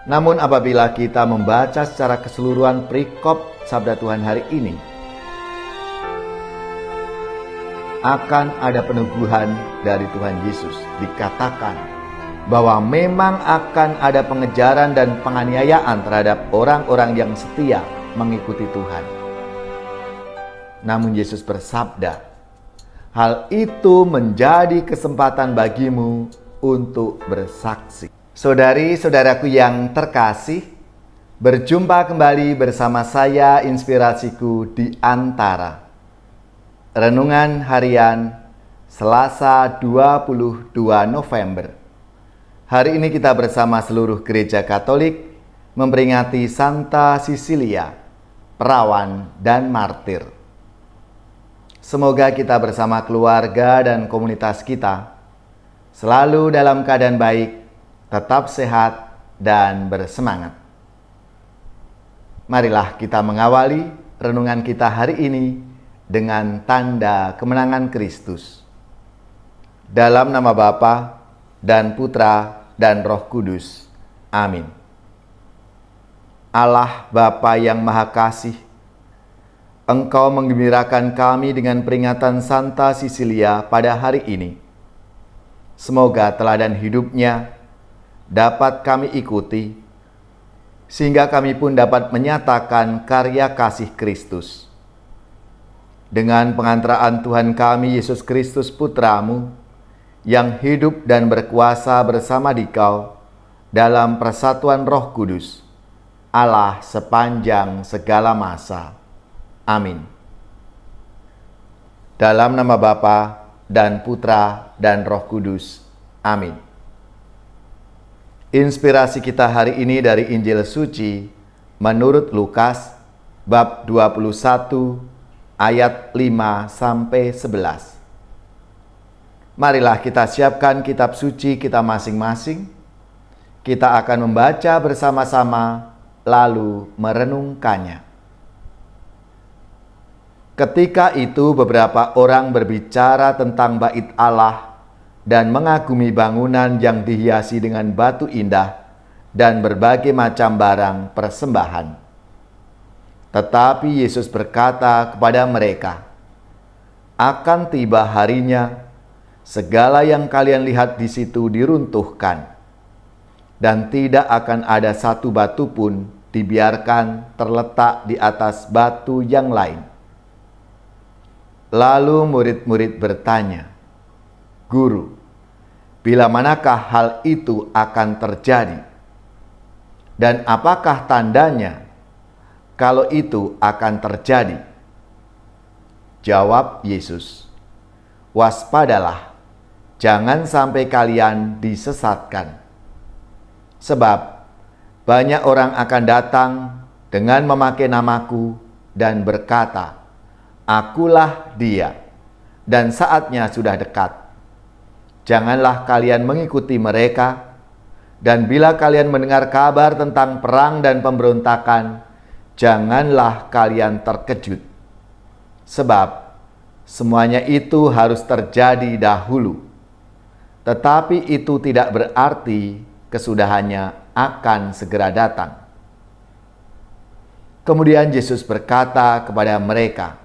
Namun apabila kita membaca secara keseluruhan perikop sabda Tuhan hari ini, akan ada peneguhan dari Tuhan Yesus. Dikatakan bahwa memang akan ada pengejaran dan penganiayaan terhadap orang-orang yang setia mengikuti Tuhan. Namun Yesus bersabda, hal itu menjadi kesempatan bagimu untuk bersaksi. Saudari-saudaraku yang terkasih, berjumpa kembali bersama saya Inspirasiku di Antara. Renungan harian Selasa 22 November. Hari ini kita bersama seluruh gereja Katolik memperingati Santa Sisilia, perawan dan martir. Semoga kita bersama keluarga dan komunitas kita selalu dalam keadaan baik, tetap sehat dan bersemangat. Marilah kita mengawali renungan kita hari ini dengan tanda kemenangan Kristus. Dalam nama Bapa dan Putra dan Roh Kudus. Amin. Allah Bapa yang Maha Kasih, Engkau menggembirakan kami dengan peringatan Santa Sisilia pada hari ini. Semoga teladan hidupnya dapat kami ikuti, sehingga kami pun dapat menyatakan karya kasih Kristus. Dengan pengantaraan Tuhan kami Yesus Kristus Putramu, yang hidup dan berkuasa bersama Dikau dalam persatuan Roh Kudus, Allah sepanjang segala masa. Amin. Dalam nama Bapa dan Putra dan Roh Kudus. Amin. Inspirasi kita hari ini dari Injil Suci menurut Lukas bab 21 ayat 5-11. Marilah kita siapkan kitab suci kita masing-masing. Kita akan membaca bersama-sama lalu merenungkannya. Ketika itu beberapa orang berbicara tentang bait Allah dan mengagumi bangunan yang dihiasi dengan batu indah dan berbagai macam barang persembahan. Tetapi Yesus berkata kepada mereka, akan tiba harinya segala yang kalian lihat di situ diruntuhkan, dan tidak akan ada satu batu pun dibiarkan terletak di atas batu yang lain. Lalu murid-murid bertanya, Guru, bila manakah hal itu akan terjadi? Dan apakah tandanya kalau itu akan terjadi? Jawab Yesus, waspadalah, jangan sampai kalian disesatkan. Sebab banyak orang akan datang dengan memakai namaku dan berkata, akulah dia, dan saatnya sudah dekat. Janganlah kalian mengikuti mereka, dan bila kalian mendengar kabar tentang perang dan pemberontakan, janganlah kalian terkejut, sebab semuanya itu harus terjadi dahulu. Tetapi itu tidak berarti kesudahannya akan segera datang. Kemudian Yesus berkata kepada mereka,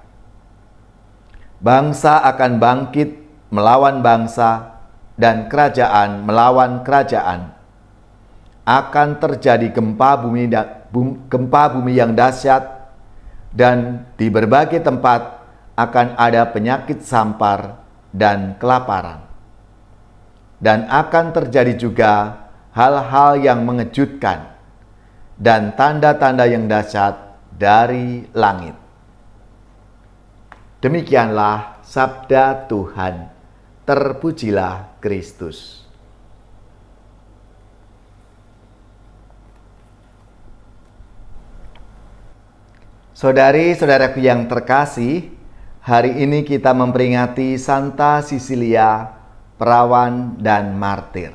bangsa akan bangkit melawan bangsa, dan kerajaan melawan kerajaan. Akan terjadi gempa bumi yang dahsyat, dan di berbagai tempat akan ada penyakit sampar dan kelaparan. Dan akan terjadi juga hal-hal yang mengejutkan dan tanda-tanda yang dahsyat dari langit. Demikianlah sabda Tuhan. Terpujilah Kristus. Saudari-saudaraku yang terkasih, hari ini kita memperingati Santa Sisilia, perawan dan martir.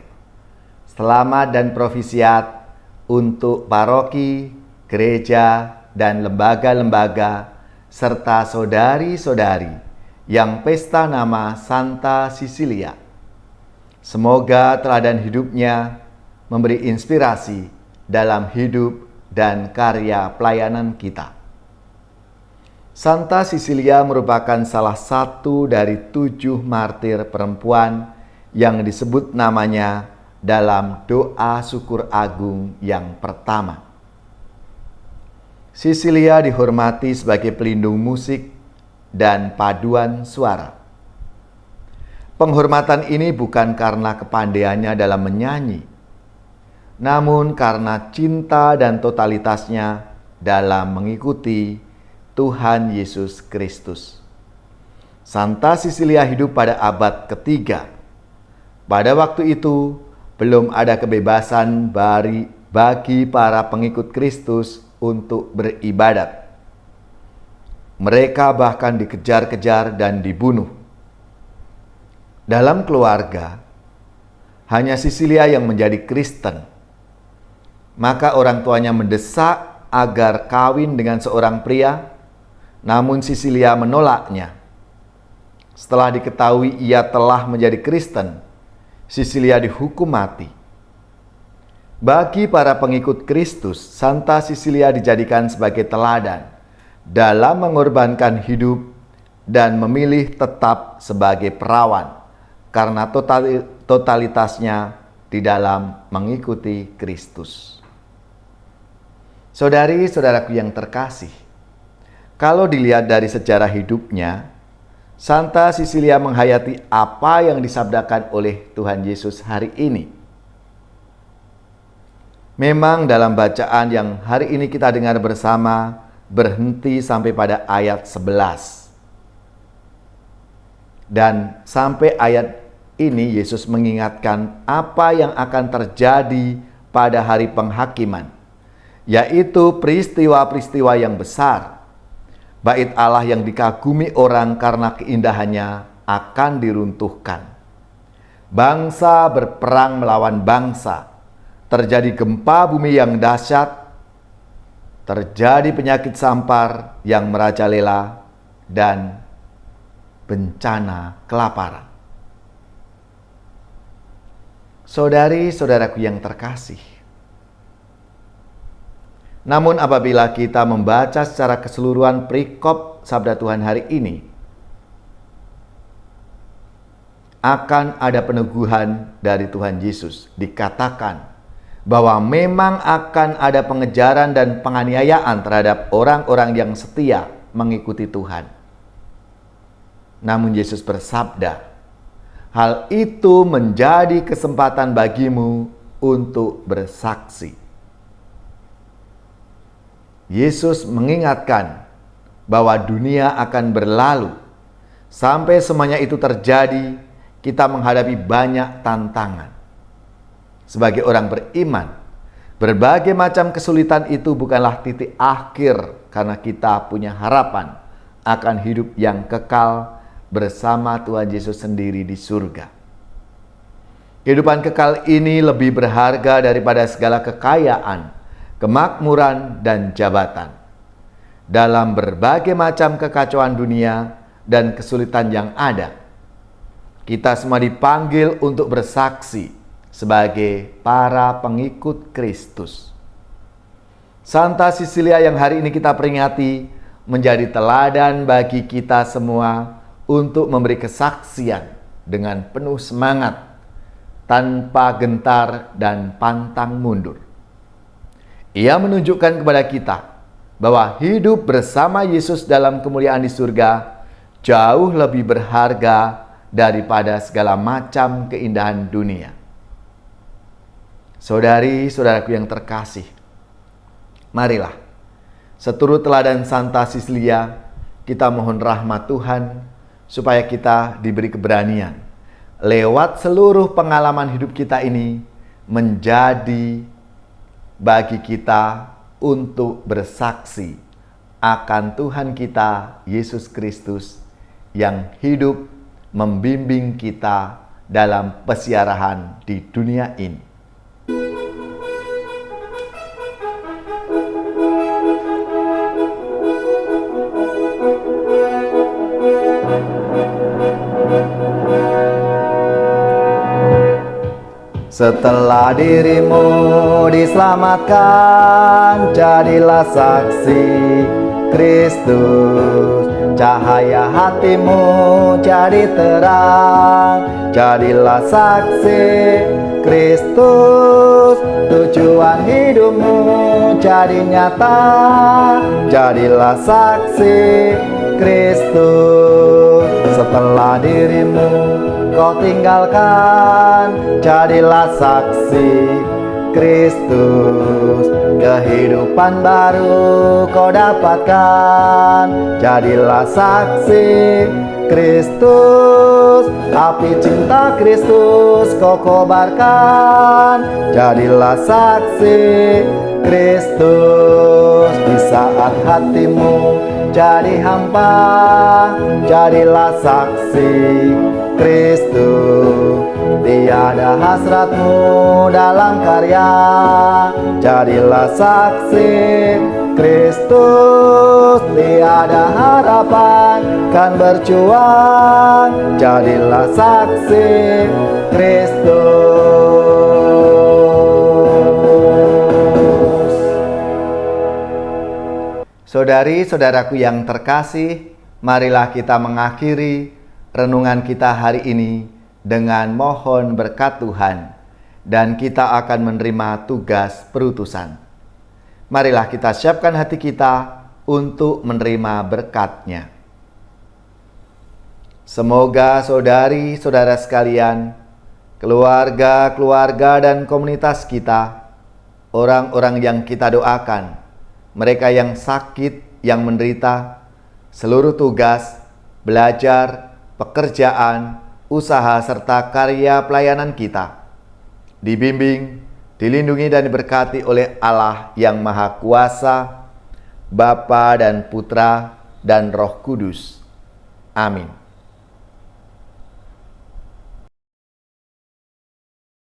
Selamat dan profisiat untuk paroki, gereja, dan lembaga-lembaga, serta saudari-saudari yang pesta nama Santa Sisilia. Semoga teladan hidupnya memberi inspirasi dalam hidup dan karya pelayanan kita. Santa Sisilia merupakan salah satu dari 7 martir perempuan yang disebut namanya dalam doa syukur agung yang pertama. Sisilia dihormati sebagai pelindung musik dan paduan suara. Penghormatan ini bukan karena kepandaiannya dalam menyanyi, namun karena cinta dan totalitasnya dalam mengikuti Tuhan Yesus Kristus. Santa Sisilia hidup pada abad ketiga. Pada waktu itu, belum ada kebebasan bagi para pengikut Kristus untuk beribadat. Mereka bahkan dikejar-kejar dan dibunuh. Dalam keluarga, hanya Sisilia yang menjadi Kristen. Maka orang tuanya mendesak agar kawin dengan seorang pria, namun Sisilia menolaknya. Setelah diketahui ia telah menjadi Kristen, Sisilia dihukum mati. Bagi para pengikut Kristus, Santa Sisilia dijadikan sebagai teladan dalam mengorbankan hidup dan memilih tetap sebagai perawan karena totalitasnya di dalam mengikuti Kristus. Saudari-saudaraku yang terkasih, kalau dilihat dari sejarah hidupnya, Santa Sisilia menghayati apa yang disabdakan oleh Tuhan Yesus hari ini. Memang dalam bacaan yang hari ini kita dengar bersama berhenti sampai pada ayat 11. Dan sampai ayat ini Yesus mengingatkan apa yang akan terjadi pada hari penghakiman, yaitu peristiwa-peristiwa yang besar. Bait Allah yang dikagumi orang karena keindahannya akan diruntuhkan. Bangsa berperang melawan bangsa. Terjadi gempa bumi yang dahsyat. Terjadi penyakit sampar yang merajalela dan bencana kelaparan. Saudari-saudaraku yang terkasih, namun apabila kita membaca secara keseluruhan perikop sabda Tuhan hari ini, akan ada peneguhan dari Tuhan Yesus. Dikatakan bahwa memang akan ada pengejaran dan penganiayaan terhadap orang-orang yang setia mengikuti Tuhan. Namun Yesus bersabda, hal itu menjadi kesempatan bagimu untuk bersaksi. Yesus mengingatkan bahwa dunia akan berlalu. Sampai semuanya itu terjadi, kita menghadapi banyak tantangan. Sebagai orang beriman, berbagai macam kesulitan itu bukanlah titik akhir karena kita punya harapan akan hidup yang kekal bersama Tuhan Yesus sendiri di surga. Kehidupan kekal ini lebih berharga daripada segala kekayaan, kemakmuran, dan jabatan. Dalam berbagai macam kekacauan dunia dan kesulitan yang ada, kita semua dipanggil untuk bersaksi sebagai para pengikut Kristus. Santa Sisilia yang hari ini kita peringati menjadi teladan bagi kita semua untuk memberi kesaksian dengan penuh semangat, tanpa gentar dan pantang mundur. Ia menunjukkan kepada kita bahwa hidup bersama Yesus dalam kemuliaan di surga jauh lebih berharga daripada segala macam keindahan dunia. Saudari-saudaraku yang terkasih, marilah seturut teladan Santa Sisilia kita mohon rahmat Tuhan supaya kita diberi keberanian lewat seluruh pengalaman hidup kita ini menjadi bagi kita untuk bersaksi akan Tuhan kita Yesus Kristus yang hidup membimbing kita dalam pesiarahan di dunia ini. Setelah dirimu diselamatkan, jadilah saksi Kristus. Cahaya hatimu jadi terang, jadilah saksi Kristus. Tujuan hidupmu jadi nyata, jadilah saksi Kristus. Setelah dirimu kau tinggalkan, jadilah saksi Kristus. Kehidupan baru kau dapatkan, jadilah saksi Kristus. Api cinta Kristus kau kobarkan, jadilah saksi Kristus. Di saat hatimu jadi hampa, jadilah saksi Kristus. Tiada hasratmu dalam karya, jadilah saksi Kristus. Tiada harapan kan berjuang, jadilah saksi Kristus. Saudari-saudaraku yang terkasih, marilah kita mengakhiri renungan kita hari ini dengan mohon berkat Tuhan, dan kita akan menerima tugas perutusan. Marilah kita siapkan hati kita untuk menerima berkat-Nya. Semoga saudari-saudara sekalian, keluarga-keluarga dan komunitas kita, orang-orang yang kita doakan, mereka yang sakit, yang menderita, seluruh tugas, belajar, pekerjaan, usaha serta karya pelayanan kita dibimbing, dilindungi dan diberkati oleh Allah yang Maha Kuasa, Bapa dan Putra dan Roh Kudus. Amin.